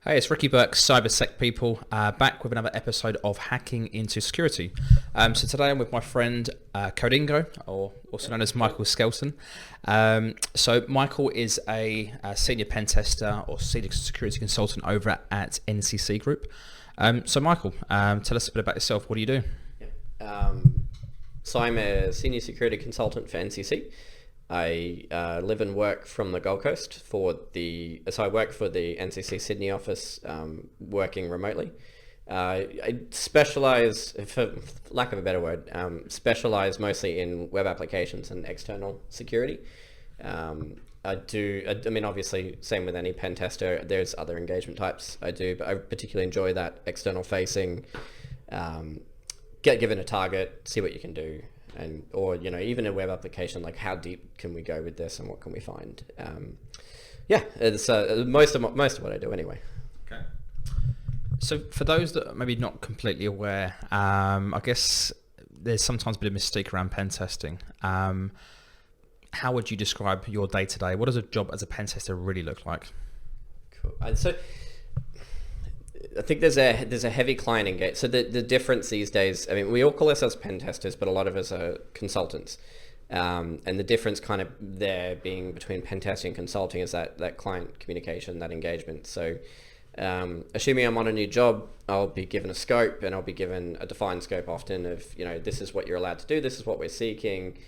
Hey, it's Ricky Burke, CyberSec people, back with another episode of Hacking into Security. So today I'm with my friend Codingo, or also known as Michael Skelton. So Michael is a senior pen tester or senior security consultant over at NCC Group. So Michael, tell us a bit about yourself. What do you do? So I'm a senior security consultant for NCC. I live and work from the Gold Coast so I work for the NCC Sydney office, working remotely. I specialize, for lack of a better word, specialize mostly in web applications and external security. I mean, obviously, same with any pen tester, there's other engagement types I do, but I particularly enjoy that external facing, get given a target, see what you can do. Or even a web application, like how deep can we go with this and what can we find? It's most of what I do anyway. Okay. So for those that are maybe not completely aware, I guess there's sometimes a bit of mystique around pen testing. How would you describe your day to day? What does a job as a pen tester really look like? Cool. So I think there's a heavy client engagement. So the difference these days, I mean, we all call ourselves pen testers, but a lot of us are consultants. And the difference kind of there being between pen testing and consulting is that client communication, that engagement. So assuming I'm on a new job, I'll be given a scope, and I'll be given a defined scope often of, this is what you're allowed to do, this is what we're seeking.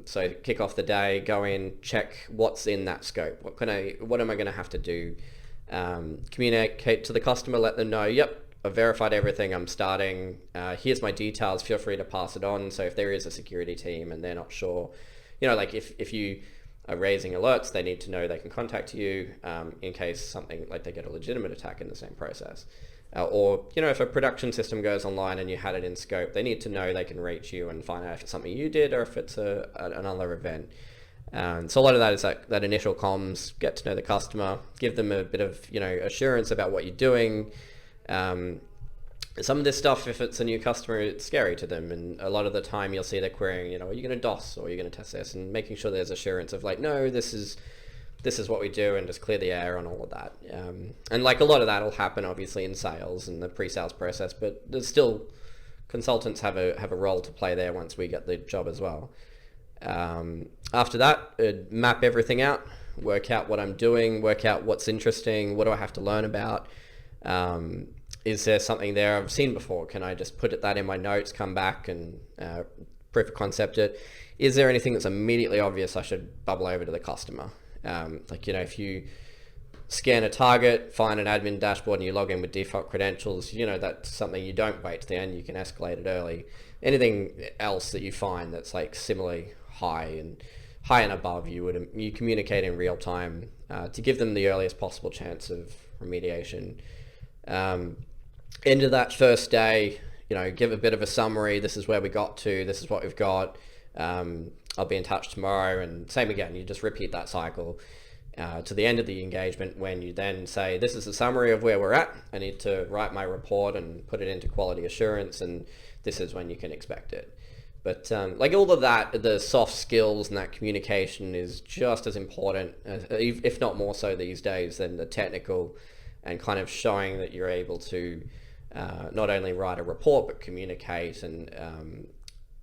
So kick off the day, go in, check what's in that scope. What am I going to have to do? Communicate to the customer, let them know, yep, I've verified everything, I'm starting, here's my details, feel free to pass it on. So if there is a security team and they're not sure, like if you are raising alerts, they need to know they can contact you in case something like they get a legitimate attack in the same process. Or if a production system goes online and you had it in scope, they need to know they can reach you and find out if it's something you did or if it's another event. So a lot of that is that initial comms, get to know the customer, give them a bit of assurance about what you're doing. Some of this stuff, if it's a new customer, it's scary to them, and a lot of the time you'll see they're querying, are you going to DOS or are you going to test this, and making sure there's assurance of like, no, this is what we do, and just clear the air on all of that. And like a lot of that will happen obviously in sales and the pre-sales process, but there's still consultants have a role to play there once we get the job as well. After that, map everything out, work out what I'm doing, work out what's interesting, what do I have to learn about, is there something there I've seen before, can I just put that in my notes, come back and proof of concept it, is there anything that's immediately obvious I should bubble over to the customer, if you scan a target, find an admin dashboard and you log in with default credentials, that's something you don't wait to the end, you can escalate it early. Anything else that you find that's like similarly high and above, you communicate in real time to give them the earliest possible chance of remediation. End of that first day, give a bit of a summary. This is where we got to. This is what we've got. I'll be in touch tomorrow, and same again. You just repeat that cycle to the end of the engagement, when you then say, this is a summary of where we're at. I need to write my report and put it into quality assurance, and this is when you can expect it. But all of that, the soft skills and that communication is just as important, if not more so these days, than the technical, and kind of showing that you're able to not only write a report, but communicate and,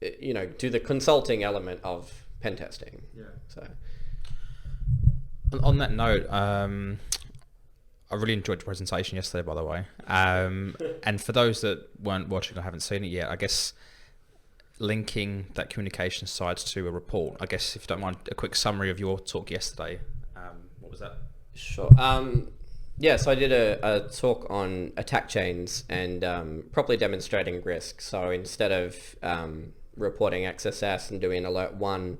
do the consulting element of pen testing. Yeah. So. On that note, I really enjoyed the presentation yesterday, by the way. And for those that weren't watching or haven't seen it yet, I guess linking that communication side to a report, I guess if you don't mind, a quick summary of your talk yesterday. What was that? Sure. So I did a talk on attack chains and properly demonstrating risk. So instead of reporting XSS and doing alert one,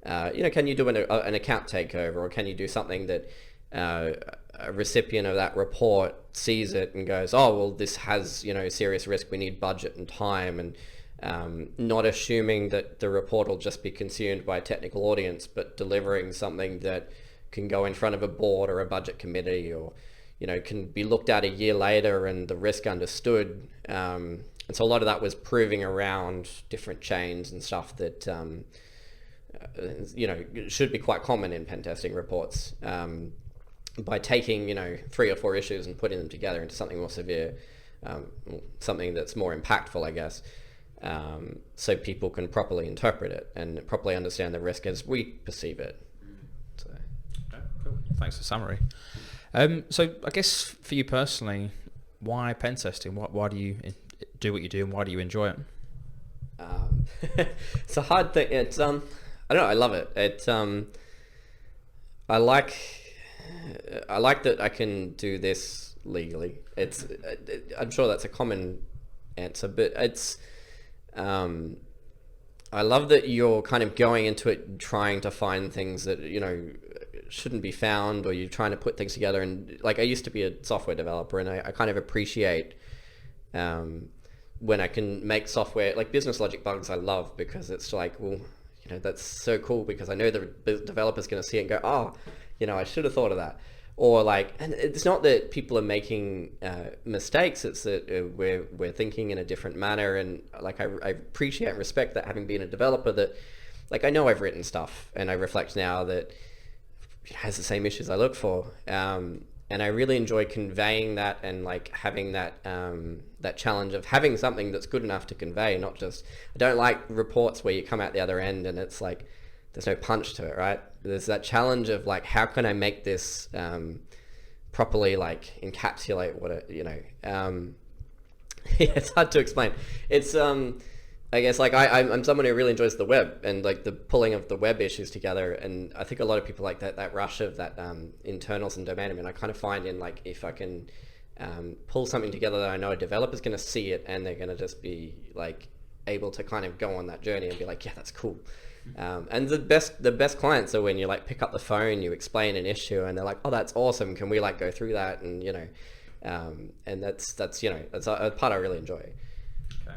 can you do an account takeover, or can you do something that a recipient of that report sees it and goes, oh, well, this has, serious risk, we need budget and time, and not assuming that the report will just be consumed by a technical audience, but delivering something that can go in front of a board or a budget committee, or can be looked at a year later and the risk understood. And so a lot of that was proving around different chains and stuff that should be quite common in pen testing reports. by taking, 3 or 4 issues and putting them together into something more severe, something that's more impactful, I guess, so people can properly interpret it and properly understand the risk as we perceive it. So. Okay, cool. Thanks for the summary. So I guess for you personally, why pen testing? Why do you do what you do, and why do you enjoy it? It's a hard thing. It's I don't know. I love it. I like that I can do this legally. I'm sure that's a common answer, but it's I love that you're kind of going into it trying to find things that shouldn't be found, or you're trying to put things together. And like, I used to be a software developer, and I kind of appreciate when I can make software, like business logic bugs I love, because it's like, well, that's so cool, because I know the developer's going to see it and go, oh, I should have thought of that. Or like, and it's not that people are making mistakes, it's that we're thinking in a different manner. And like, I appreciate and respect that, having been a developer, that like, I know I've written stuff and I reflect now that it has the same issues I look for. And I really enjoy conveying that, and like having that that challenge of having something that's good enough to convey, not just, I don't like reports where you come out the other end and it's like, there's no punch to it, right? There's that challenge of like, how can I make this properly like encapsulate what it, yeah, it's hard to explain. It's I guess like I'm someone who really enjoys the web and like the pulling of the web issues together, and I think a lot of people like that rush of that internals and domain. I mean, I kind of find in like, if I can pull something together that I know a developer's going to see it, and they're going to just be like able to kind of go on that journey and be like, yeah, that's cool. And the best clients are when you like pick up the phone, you explain an issue, and they're like, oh, that's awesome, can we like go through that? And and that's a part I really enjoy. Okay.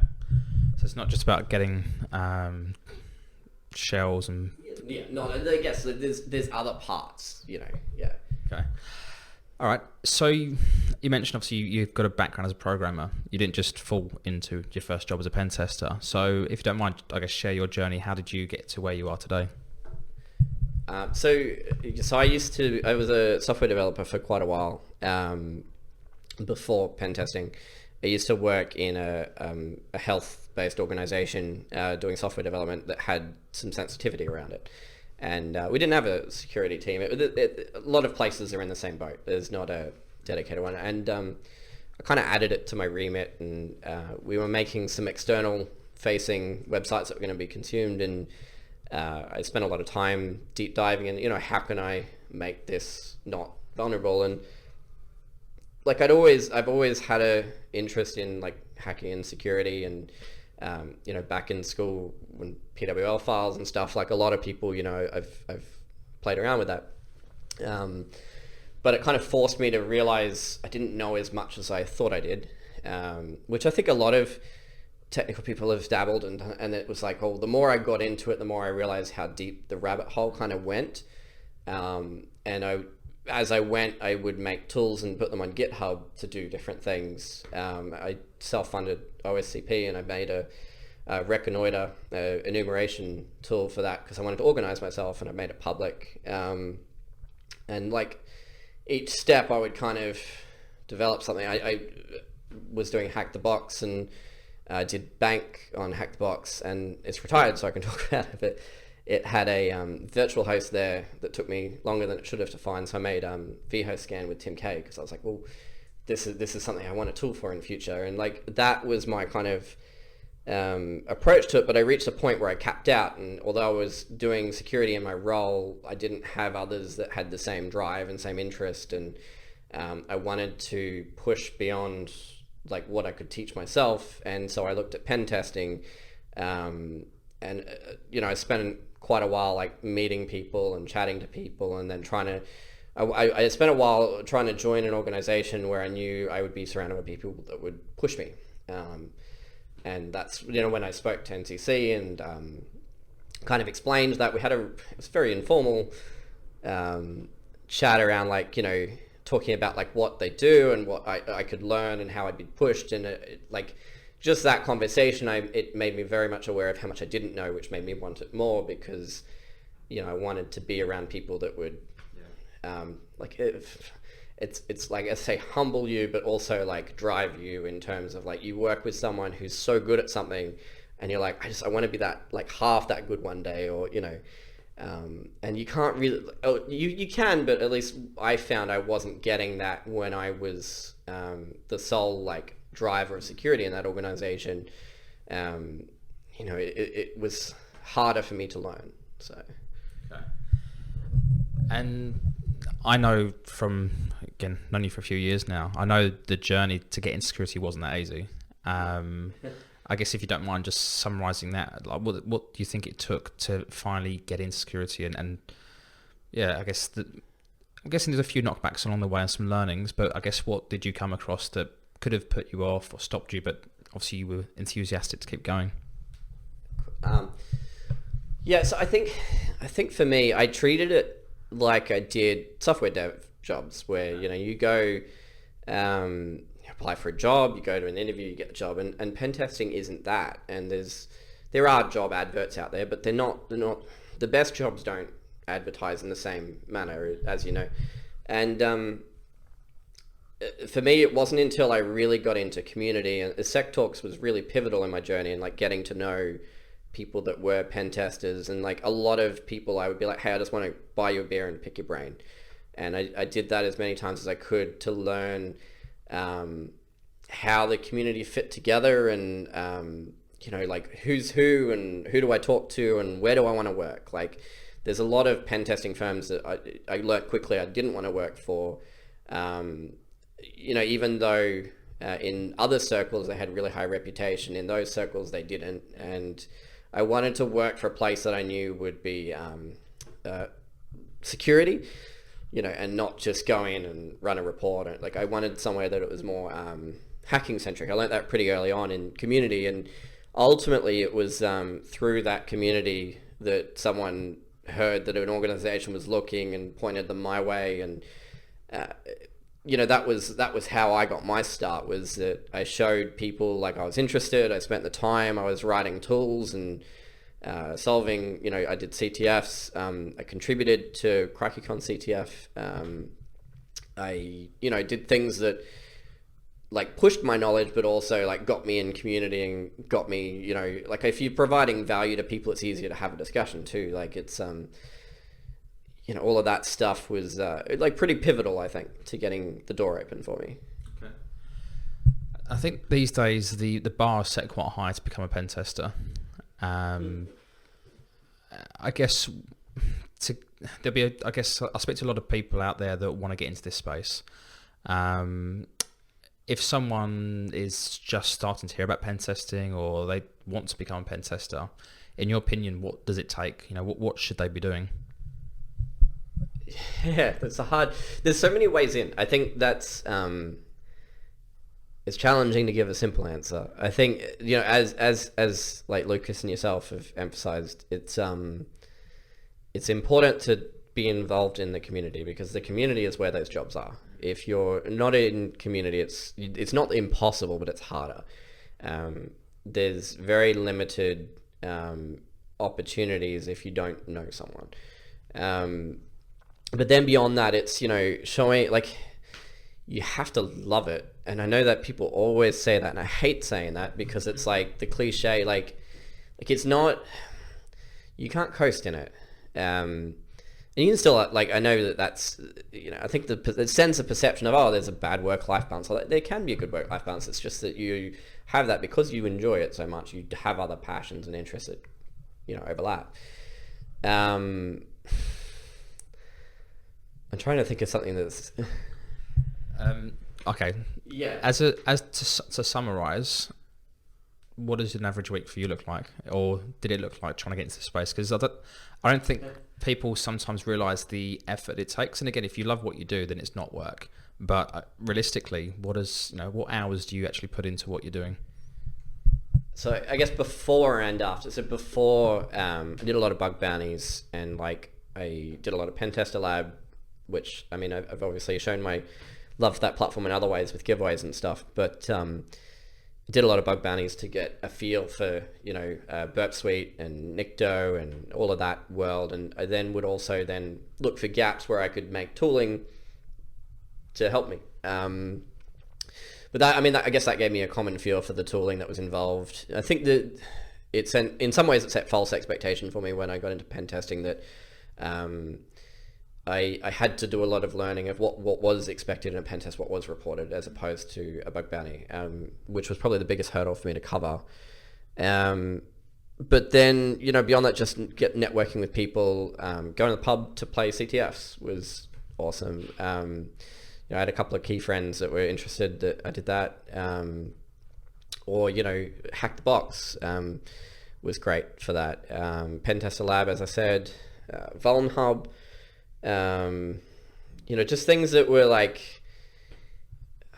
So it's not just about getting shells and... Yeah, no, I guess there's other parts, yeah. Okay. All right. So you mentioned, obviously, you've got a background as a programmer. You didn't just fall into your first job as a pen tester. So if you don't mind, I guess, share your journey. How did you get to where you are today? So I was a software developer for quite a while before pen testing. I used to work in a health-based organization doing software development that had some sensitivity around it. And we didn't have a security team. A lot of places are in the same boat. There's not a dedicated one. And I kind of added it to my remit, and we were making some external-facing websites that were going to be consumed. And I spent a lot of time deep diving in, how can I make this not vulnerable? And like, I've always had a interest in like hacking and security, and back in school when PWL files and stuff, like a lot of people, I've played around with that. But it kind of forced me to realize I didn't know as much as I thought I did, which I think a lot of technical people have dabbled, and it was like, oh, the more I got into it, the more I realized how deep the rabbit hole kind of went. As I went, I would make tools and put them on GitHub to do different things. I self-funded OSCP, and I made a Reconnoiter enumeration tool for that because I wanted to organize myself, and I made it public. And like each step, I would kind of develop something. I was doing Hack the Box, and I did bank on Hack the Box, and it's retired, so I can talk about it. But it had a virtual host there that took me longer than it should have to find. So I made vhost scan with Tim K, because I was like, well, this is something I want a tool for in the future. And like, that was my kind of approach to it. But I reached a point where I capped out, and although I was doing security in my role, I didn't have others that had the same drive and same interest. And I wanted to push beyond like what I could teach myself. And so I looked at pen testing, and I spent quite a while like meeting people and chatting to people, and then I spent a while trying to join an organization where I knew I would be surrounded by people that would push me. And that's, when I spoke to NCC and kind of explained that, it was very informal chat around like, talking about like what they do and what I could learn and how I'd be pushed. And like, just that conversation, it made me very much aware of how much I didn't know, which made me want it more, because, I wanted to be around people that would like it's like I say, humble you, but also like drive you in terms of like you work with someone who's so good at something, and you're like, I want to be that like half that good one day, or and you can't really, you can, but at least I found I wasn't getting that when I was the sole like driver of security in that organization. It was harder for me to learn. So, okay. And I know from, again, known you for a few years now, I know the journey to get into security wasn't that easy. I guess if you don't mind just summarising that, like what do you think it took to finally get into security? And yeah, I'm guessing there's a few knockbacks along the way and some learnings, but I guess what did you come across that could have put you off or stopped you, but obviously you were enthusiastic to keep going? So I think for me, I treated it like I did software dev jobs, where you go apply for a job, you go to an interview, you get the job, and pen testing isn't that. And there are job adverts out there, but they're not the best jobs don't advertise in the same manner, as you know. And for me, it wasn't until I really got into community, and the Sec Talks was really pivotal in my journey, and like getting to know people that were pen testers. And like a lot of people, I would be like, hey, I just want to buy you a beer and pick your brain. And I did that as many times as I could to learn how the community fit together, and like who's who, and who do I talk to, and where do I want to work. Like there's a lot of pen testing firms that I learned quickly I didn't want to work for, even though in other circles they had really high reputation, in those circles they didn't. And I wanted to work for a place that I knew would be security, and not just go in and run a report. Like I wanted somewhere that it was more hacking centric. I learned that pretty early on in community, and ultimately it was through that community that someone heard that an organization was looking and pointed them my way. And that was how I got my start, was that I showed people like I was interested. I spent the time, I was writing tools and solving, I did CTFs. I contributed to CrikeyCon CTF. I did things that like pushed my knowledge, but also like got me in community and got me, like if you're providing value to people, it's easier to have a discussion too. Like it's, all of that stuff was like pretty pivotal, I think, to getting the door open for me. Okay. I think these days the bar is set quite high to become a pen tester. I guess I speak to a lot of people out there that want to get into this space. If someone is just starting to hear about pen testing, or they want to become a pen tester, in your opinion, what does it take? What should they be doing? Yeah, there's so many ways in. I think that's it's challenging to give a simple answer. I think, as like Lucas and yourself have emphasized, it's important to be involved in the community, because the community is where those jobs are. If you're not in community, it's not impossible, but it's harder. There's very limited opportunities if you don't know someone. But then beyond that, it's, showing, like, you have to love it. And I know that people always say that, and I hate saying that, because it's like the cliche, like it's not, you can't coast in it. And you can still, like, I know that's, I think it sends a perception of, there's a bad work-life balance. Like, there can be a good work-life balance. It's just that you have that because you enjoy it so much. You have other passions and interests that, overlap. I'm trying to think of something that's... Okay. Yeah. To summarize, what does an average week for you look like, or did it look like trying to get into the space? Because I don't think people sometimes realize the effort it takes. And again, if you love what you do, then it's not work. But realistically, what hours do you actually put into what you're doing? So I guess before and after. So before, I did a lot of bug bounties, and like I did a lot of Pentester Lab, which, I mean, I've obviously shown my love for that platform in other ways with giveaways and stuff. But did a lot of bug bounties to get a feel for, Burp Suite and Nikto and all of that world. And I then would also then look for gaps where I could make tooling to help me. But I guess that gave me a common feel for the tooling that was involved. I think that in some ways it set false expectation for me when I got into pen testing that I had to do a lot of learning of what was expected in a pen test, what was reported, as opposed to a bug bounty, which was probably the biggest hurdle for me to cover. But then, beyond that, just get networking with people, going to the pub to play CTFs was awesome. I had a couple of key friends that were interested that I did that. Or, Hack the Box was great for that. Pen Tester Lab, as I said, Vuln Hub, just things that were like,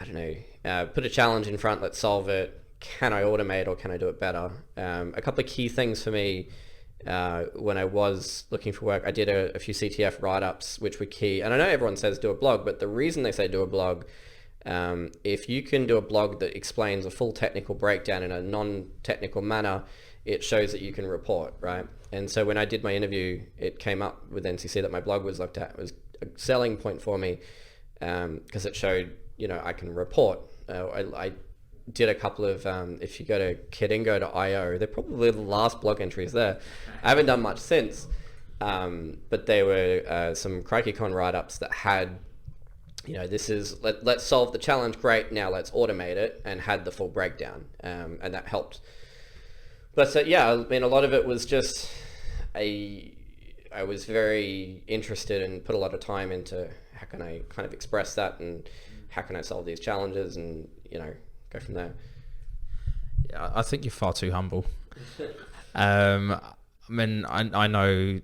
I don't know, put a challenge in front, let's solve it. Can I automate or can I do it better? A couple of key things for me when I was looking for work, I did a few CTF write-ups, which were key. And I know everyone says do a blog, but the reason they say do a blog, if you can do a blog that explains a full technical breakdown in a non-technical manner, it shows that you can report, right? And so when I did my interview, it came up with NCC that my blog was looked at. It was a selling point for me because it showed, I can report. I did a couple of, if you go to Codingo.io, they're probably the last blog entries there. I haven't done much since, but they were some CrikeyCon write-ups that had, this is, let's solve the challenge, great, now let's automate it, and had the full breakdown, and that helped. But a lot of it was just, I was very interested and put a lot of time into how can I kind of express that and how can I solve these challenges and, go from there. Yeah, I think you're far too humble. I know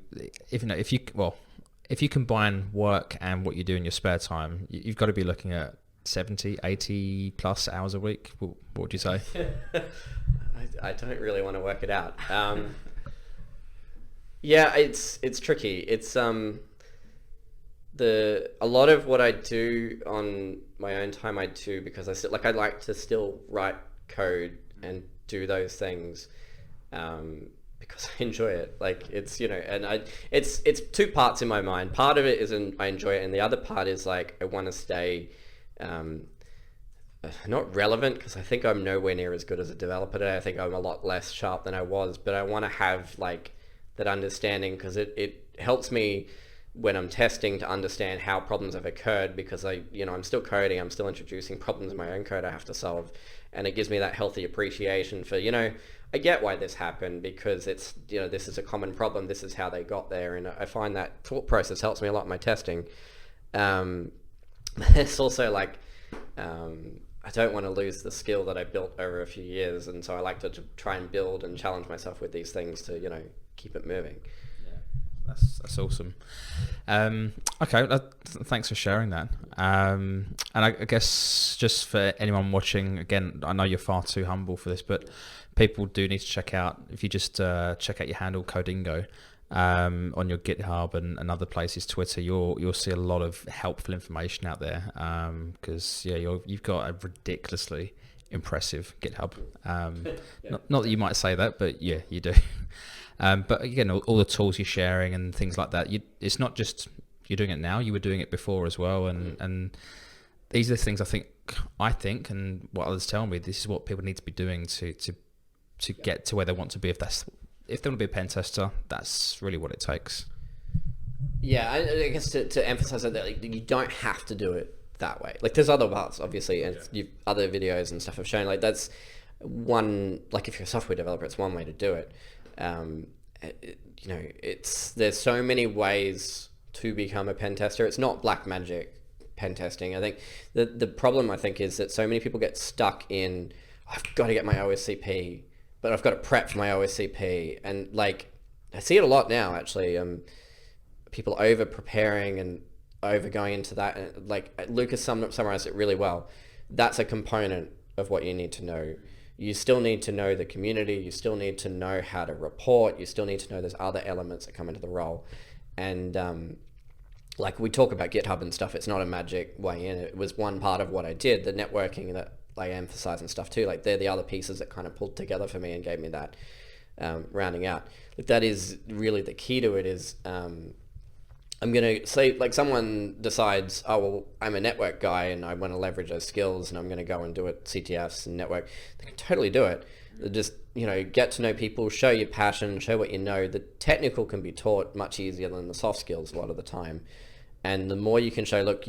if you combine work and what you do in your spare time, you've got to be looking at 70, 80 plus hours a week. What would you say? I don't really want to work it out. It's tricky. It's a lot of what I do on my own time I do because I like to still write code and do those things because I enjoy it. Like it's it's two parts in my mind. Part of it is I enjoy it, and the other part is like I want to stay not relevant because I think I'm nowhere near as good as a developer today. I think I'm a lot less sharp than I was, but I want to have like that understanding because it helps me when I'm testing to understand how problems have occurred because I'm still coding, I'm still introducing problems in my own code I have to solve, and it gives me that healthy appreciation for, I get why this happened because it's, this is a common problem, this is how they got there, and I find that thought process helps me a lot in my testing. It's also like, I don't want to lose the skill that I built over a few years, and so I like to try and build and challenge myself with these things to, keep it moving. That's awesome. Okay, thanks for sharing that. And I guess just for anyone watching, again, I know you're far too humble for this, but people do need to check out, if you just check out your handle Codingo on your GitHub and other places, Twitter, you'll see a lot of helpful information out there because you've got a ridiculously impressive GitHub. Not that you might say that, but yeah, you do. But again, all the tools you're sharing and things like that, it's not just you're doing it now, you were doing it before as well. And these are the things I think, and what others tell me, this is what people need to be doing to get to where they want to be. If they want to be a pen tester, that's really what it takes. Yeah, I guess to emphasize that you don't have to do it that way. Like there's other parts, obviously, and other videos and stuff have shown that's one, like if you're a software developer, it's one way to do it. There's so many ways to become a pen tester. It's not black magic pen testing. I think the problem is that so many people get stuck in, I've got to get my OSCP, but I've got to prep for my OSCP. And like, I see it a lot now, actually. People over preparing and over going into that. And like Lucas summarized it really well. That's a component of what you need to know. You still need to know the community. You still need to know how to report. You still need to know there's other elements that come into the role. And like we talk about GitHub and stuff, it's not a magic way in. It was one part of what I did, the networking that like emphasize and stuff too. Like they're the other pieces that kind of pulled together for me and gave me that rounding out. Like that is really the key to it. Is I'm going to say, like, someone decides, oh, well, I'm a network guy and I want to leverage those skills and I'm going to go and do it CTFs and network. They can totally do it. Just, get to know people, show your passion, show what you know. The technical can be taught much easier than the soft skills a lot of the time. And the more you can show, look,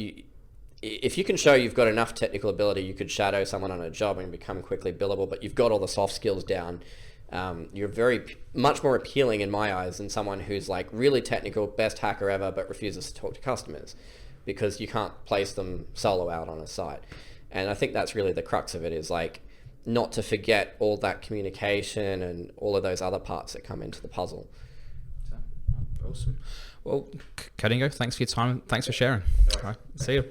if you can show you've got enough technical ability, you could shadow someone on a job and become quickly billable, but you've got all the soft skills down. You're much more appealing in my eyes than someone who's like really technical, best hacker ever, but refuses to talk to customers because you can't place them solo out on a site. And I think that's really the crux of it, is like not to forget all that communication and all of those other parts that come into the puzzle. Awesome. Well, Codingo, thanks for your time. Thanks for sharing. All right. See you.